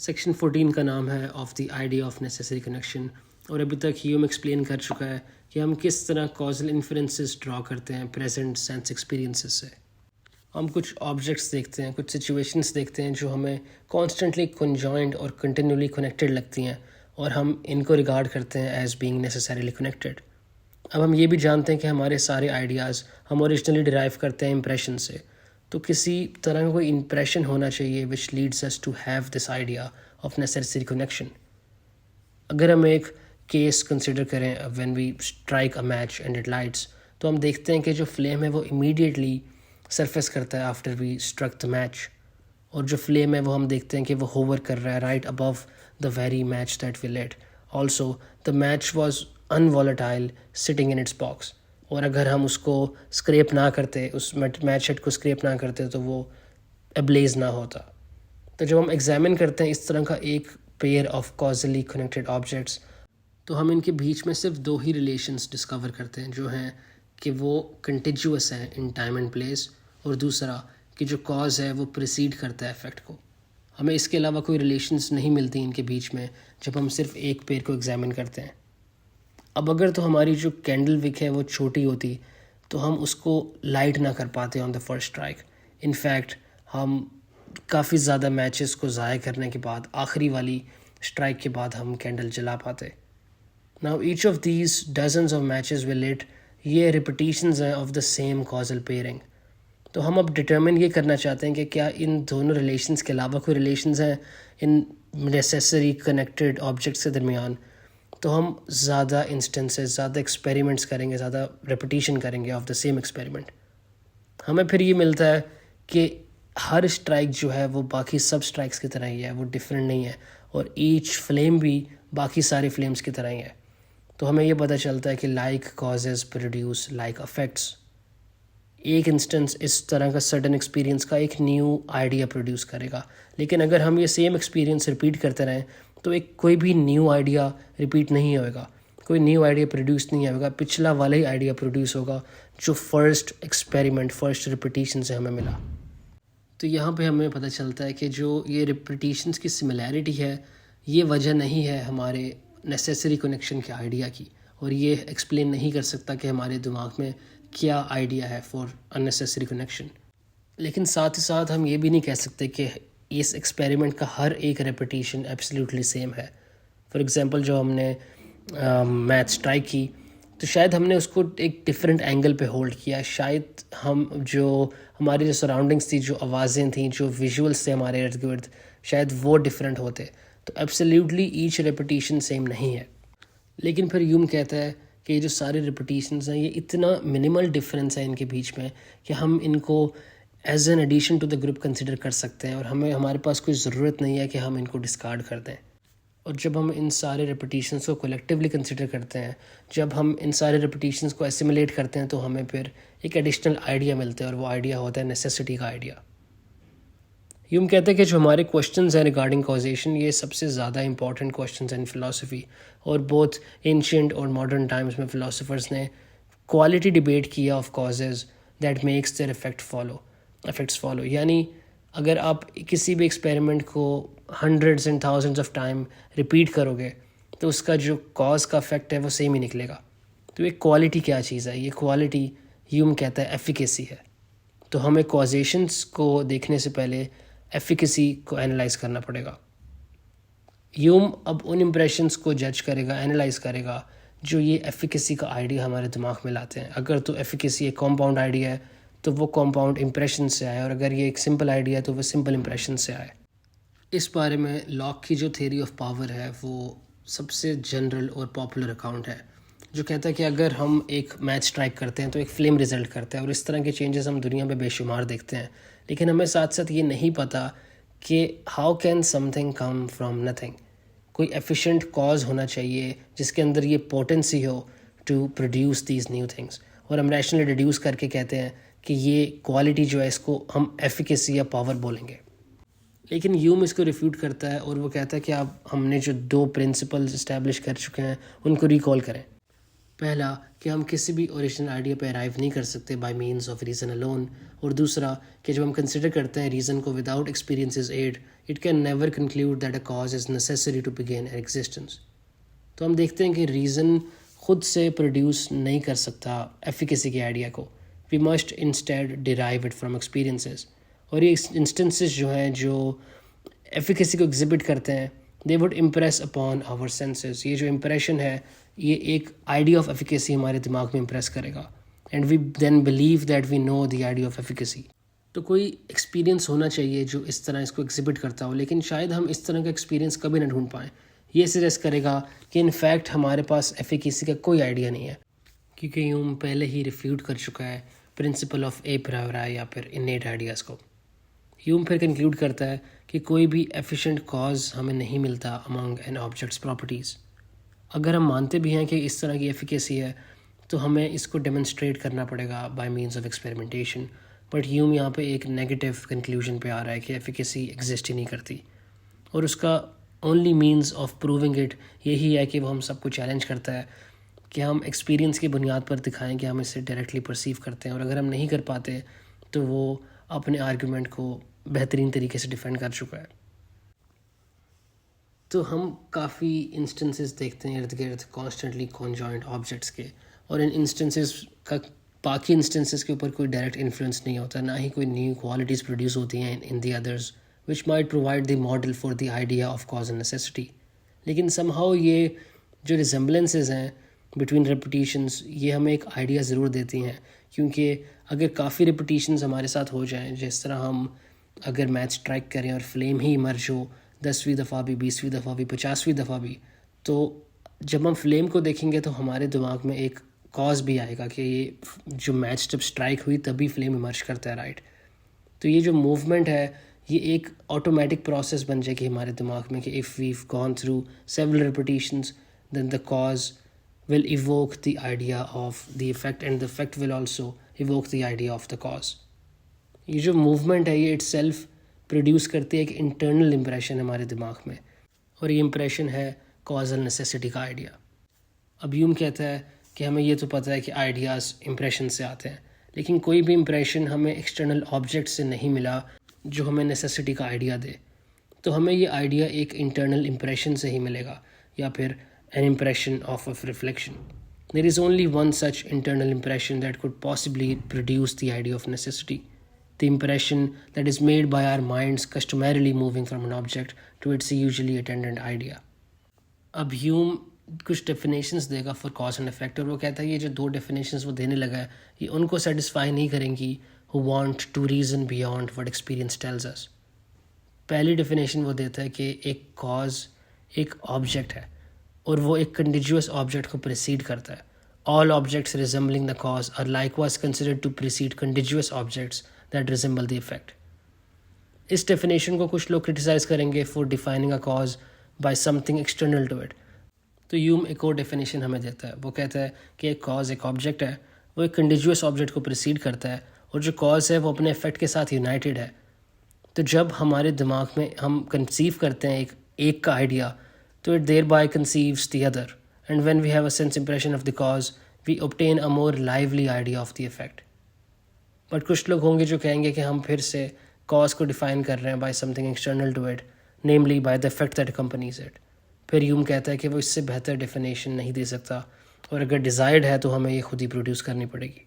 Section 14 का नाम है of the idea of necessary connection. और अभी तक ह्यूम एक्सप्लेन कर चुका है कि हम किस तरह कॉजल इन्फरेंसेस ड्रॉ करते हैं प्रेजेंट सेंस एक्सपीरियंसेस से। हम कुछ ऑब्जेक्ट्स देखते हैं, कुछ सिचुएशंस देखते हैं जो हमें कॉन्स्टेंटली कंजॉइंट और कंटिन्यूली कनेक्टेड लगती हैं और हम इनको रिगार्ड करते हैं एज बीइंग नेसेसरीली कनेक्टेड। अब हम ये भी जानते हैं कि हमारे सारे आइडियाज़ हम ओरिजिनली डिराइव करते हैं इम्प्रेशन से, तो किसी तरह का कोई इम्प्रेशन होना चाहिए which leads us to have this idea of necessary connection. अगर हम एक केस कंसिडर करें when we strike a match and it lights, तो हम देखते हैं कि जो फ्लेम है वो इमीडिएटली सरफेस करता है after we struck the match, और जो फ्लेम है वो हम देखते हैं कि वो होवर कर रहा है right above the very match that we let. Also the match was unvolatile sitting in its box, और अगर हम उसको स्क्रैप ना करते, उस मैच हेड को स्क्रैप ना करते, तो वो अब्लेज ना होता। तो जब हम एग्जामिन करते हैं इस तरह का एक पेयर ऑफ कॉजली कनेक्टेड ऑब्जेक्ट्स, तो हम इनके बीच में सिर्फ दो ही रिलेशंस डिस्कवर करते हैं, जो हैं कि वो कंटिन्यूअस हैं इन टाइम एंड प्लेस, और दूसरा कि जो कॉज है वो प्रिसीड करता है इफेक्ट को। हमें इसके अलावा कोई रिलेशंस नहीं मिलती इनके बीच में जब हम सिर्फ एक पेयर को एग्जामिन करते हैं। अब अगर तो हमारी जो कैंडल विक है वो छोटी होती, तो हम उसको लाइट ना कर पाते on the first strike. In fact हम काफ़ी ज़्यादा मैचेस को ज़ाया करने के बाद आखिरी वाली स्ट्राइक के बाद हम कैंडल जला पाते। Now each of these dozens of matches will lit, ये रिपीटिशंस हैं of the same causal pairing. तो हम अब डिटर्मिन ये करना चाहते हैं कि क्या इन दोनों रिलेशंस के अलावा कोई रिलेशंस हैं इन नेसेसरी कनेक्टेड ऑब्जेक्ट्स के दरमियान। तो हम ज़्यादा इंस्टेंसेस, ज़्यादा एक्सपेरिमेंट्स करेंगे, ज़्यादा रिपीटिशन करेंगे ऑफ द सेम एक्सपेरिमेंट। हमें फिर ये मिलता है कि हर स्ट्राइक जो है वो बाकी सब स्ट्राइक्स की तरह ही है, वो डिफरेंट नहीं है, और ईच फ्लेम भी बाकी सारे फ्लेम्स की तरह ही है। तो हमें ये पता चलता है कि like causes produce like affects. एक इंस्टेंस इस तरह का सडन एक्सपीरियंस का एक न्यू आइडिया प्रोड्यूस करेगा, लेकिन अगर हम ये सेम एक्सपीरियंस रिपीट करते रहें तो एक कोई भी न्यू आइडिया रिपीट नहीं होएगा, कोई न्यू आइडिया प्रोड्यूस नहीं होगा, पिछला वाला ही आइडिया प्रोड्यूस होगा जो फर्स्ट एक्सपेरिमेंट, फर्स्ट रिपीटिशन से हमें मिला। तो यहाँ पे हमें पता चलता है कि जो ये रिपीटिशंस की सिमिलैरिटी है ये वजह नहीं है हमारे नेसेसरी कनेक्शन के आइडिया की, और ये एक्सप्लेन नहीं कर सकता कि हमारे दिमाग में क्या आइडिया है फॉर अननेसेसरी कनेक्शन। लेकिन साथ ही साथ हम ये भी नहीं कह सकते कि इस एक्सपेरिमेंट का हर एक रेपिटेशन एब्सोल्युटली सेम है। फॉर एग्जांपल जो हमने मैथ स्ट्राइक की, तो शायद हमने उसको एक डिफरेंट एंगल पे होल्ड किया। शायद हम जो हमारी जो सराउंडिंग्स थी, जो आवाज़ें थी, जो विजुअल्स थे हमारे इर्द गिर्द, शायद वो डिफरेंट होते। तो एब्सोल्युटली ईच रेपिटेशन सेम नहीं है। लेकिन फिर यूम कहता है कि ये जो सारे रिपीटिशंस हैं ये इतना मिनिमल डिफरेंस है इनके बीच में कि हम इनको as an addition to the group consider कर सकते हैं, और हमारे पास कोई ज़रूरत नहीं है कि हम इनको डिस्कार्ड कर दें। और जब हम इन सारे रिपीटिशंस को कलेक्टिवली कंसिडर करते हैं, जब हम इन सारे रिपीटिशंस को एसिमुलेट करते हैं, तो हमें फिर एक एडिशनल आइडिया मिलता है, और वो आइडिया होता है नेसेसिटी का आइडिया। यूम कहते हैं कि जो हमारे क्वेश्चंस हैं रिगार्डिंग कॉजेशन, ये सबसे ज़्यादा इंपॉर्टेंट क्वेश्चंस हैं इन फ़िलासफ़ी, और बोथ एंशिएंट और मॉडर्न टाइम्स में फ़िलासफ़र्स ने क्वालिटी डिबेट किया of causes that makes there effects follow. यानी अगर आप किसी भी एक्सपेरिमेंट को hundreds and thousands of time repeat करोगे, तो उसका जो कॉज का इफेक्ट है वो सेम ही निकलेगा। तो ये क्वालिटी क्या चीज़ है? ये क्वालिटी ह्यूम कहता है एफिकेसी है। तो हमें कॉजेशंस को देखने से पहले एफिकेसी को एनालाइज करना पड़ेगा। ह्यूम अब उन इम्प्रेशंस को जज करेगा, एनालाइज करेगा, जो ये एफिकेसी का आइडिया हमारे दिमाग में लाते हैं। अगर तो एफिकेसी एक कॉम्पाउंड आइडिया है तो वो कॉम्पाउंड इम्प्रेशन से आए, और अगर ये एक सिंपल आइडिया है तो वो सिंपल इम्प्रेशन से आए। इस बारे में लॉक की जो थ्योरी ऑफ पावर है वो सबसे जनरल और पॉपुलर अकाउंट है, जो कहता है कि अगर हम एक मैच स्ट्राइक करते हैं तो एक फ्लेम रिजल्ट करता है, और इस तरह के चेंजेस हम दुनिया में बेशुमार देखते हैं। लेकिन हमें साथ साथ ये नहीं पता कि how can something come from nothing. कोई एफिशिएंट कॉज होना चाहिए जिसके अंदर ये पोटेंसी हो to produce these new things, और हम रैशनली डिड्यूस करके कहते हैं कि ये क्वालिटी जो है इसको हम एफिकेसी या पावर बोलेंगे। लेकिन ह्यूम इसको रिफ्यूट करता है, और वो कहता है कि आप हमने जो दो प्रिंसिपल्स इस्टेब्लिश कर चुके हैं उनको रिकॉल करें। पहला कि हम किसी भी ओरिजिनल आइडिया पे अराइव नहीं कर सकते bye means of reason alone, और दूसरा कि जब हम कंसिडर करते हैं रीज़न को without experiences aid, it can never conclude that a cause is necessary to begin an existence. तो हम देखते हैं कि रीज़न खुद से प्रोड्यूस नहीं कर सकता एफिकेसी के आइडिया को, we must instead derive it from experiences. और ये इंस्टेंसेस जो हैं जो एफिकेसी को एग्जिबिट करते हैं, they would impress upon our senses. ये जो इम्प्रेशन है ये एक आइडिया ऑफ एफिकेसी हमारे दिमाग में इम्प्रेस करेगा, and we then believe that we know the idea of efficacy. तो कोई एक्सपीरियंस होना चाहिए जो इस तरह इसको एग्जिबिट करता हो, लेकिन शायद हम इस तरह का एक्सपीरियंस कभी ना ढूंढ पाएँ। ये सजेस्ट करेगा कि इनफैक्ट हमारे पास एफिकेसी का कोई आइडिया नहीं है, क्योंकि ह्यूम पहले ही रिफ्यूट कर चुका है प्रिंसिपल ऑफ ए प्रायोरी या फिर इनेट आइडियाज़ को। ह्यूम फिर कंक्लूड करता है कि कोई भी एफिशिएंट कॉज हमें नहीं मिलता अमंग एन ऑब्जेक्ट्स प्रॉपर्टीज़। अगर हम मानते भी हैं कि इस तरह की एफिकेसी है तो हमें इसको डेमोन्स्ट्रेट करना पड़ेगा by means of experimentation, but Hume यहाँ पे एक नेगेटिव कंक्लूजन पे आ रहा है कि एफिकेसी एग्जिस्ट ही नहीं करती, और उसका only means of proving it यही है कि वो हम सबको चैलेंज करता है कि हम एक्सपीरियंस की बुनियाद पर दिखाएं कि हम इसे डायरेक्टली परसीव करते हैं, और अगर हम नहीं कर पाते तो वो अपने आर्गूमेंट को बेहतरीन तरीके से डिफेंड कर चुका है। तो हम काफ़ी इंस्टेंसेस देखते हैं इर्द गिर्द कॉन्स्टेंटली कॉन्जॉइंट ऑब्जेक्ट्स के, और इन इंस्टेंसेस का बाकी इंस्टेंसेस के ऊपर कोई डायरेक्ट इन्फ्लुएंस नहीं होता, ना ही कोई न्यू क्वालिटीज़ प्रोड्यूस होती हैं in the others which might provide the model for the idea of cause and necessity. लेकिन समहाउ ये जो रिजेम्बलेंसेज हैं बिटवीन रेपिटेशंस, ये हमें एक आइडिया ज़रूर देती हैं, क्योंकि अगर काफ़ी रेपिटेशंस हमारे साथ हो जाएं, जिस तरह हम अगर मैच स्ट्राइक करें और फ्लेम ही इमर्ज हो 10वीं दफ़ा भी, 20वीं दफ़ा भी, 50वीं दफ़ा भी, तो जब हम फ्लेम को देखेंगे तो हमारे दिमाग में एक कॉज भी आएगा कि ये जो मैच जब स्ट्राइक हुई तभी फ्लेम इमर्ज करता है, राइट। तो ये जो मूवमेंट है ये एक ऑटोमेटिक प्रोसेस बन जाएगी हमारे दिमाग में कि if we've gone through several repetitions then the cause will evoke the idea of the effect and the effect will also evoke the idea of the cause। ये जो मूवमेंट है ये itself प्रोड्यूस करती है एक इंटरनल इम्प्रेशन हमारे दिमाग में, और ये इम्प्रेशन है कॉजल नेसेसिटी का आइडिया। अब ह्यूम कहता है कि हमें ये तो पता है कि आइडियाज़ इम्प्रेशन से आते हैं, लेकिन कोई भी इम्प्रेशन हमें एक्सटर्नल ऑब्जेक्ट से नहीं मिला जो हमें नेसेसिटी का आइडिया दे। तो हमें ये आइडिया एक इंटरनल इम्प्रेशन से ही मिलेगा, या फिर an impression of a reflection। There is only one such internal impression that could possibly produce the idea of necessity, the impression that is made by our minds customarily moving from an object to its usually attendant idea। अब Hume कुछ definitions देगा for cause and effect, और वो कहता है ये जो दो डेफिनेशंस वो देने लगा है ये उनको सेटिस्फाई नहीं करेंगी who want to reason beyond what experience tells us। पहली डेफिनेशन वो देता है कि एक कॉज एक ऑब्जेक्ट है और वो एक कंटिन्यूअस ऑब्जेक्ट को प्रीसीड करता है। All objects resembling the cause are likewise considered to precede continuous objects that resemble the effect. इस डेफिनेशन को कुछ लोग क्रिटिसाइज करेंगे for defining a cause by something external to it. तो ह्यूम एक और डेफिनेशन हमें देता है, वो कहता है कि एक कॉज एक ऑब्जेक्ट है, वो एक कंटिन्यूअस ऑब्जेक्ट को प्रीसीड करता है, और जो कॉज है वो अपने इफेक्ट के साथ यूनाइटेड है। तो जब हमारे दिमाग में हम कंसीव करते हैं एक का आइडिया, तो it thereby conceives the other, and when we have a sense impression of the cause we obtain a more lively idea of the effect। But कुछ लोग होंगे जो कहेंगे कि हम फिर से cause को define कर रहे हैं by something external to it, namely by the effect that accompanies it। फिर ह्यूम कहता है कि वो इससे बेहतर definition नहीं दे सकता, और अगर desired है तो हमें ये खुद ही प्रोड्यूस करनी पड़ेगी।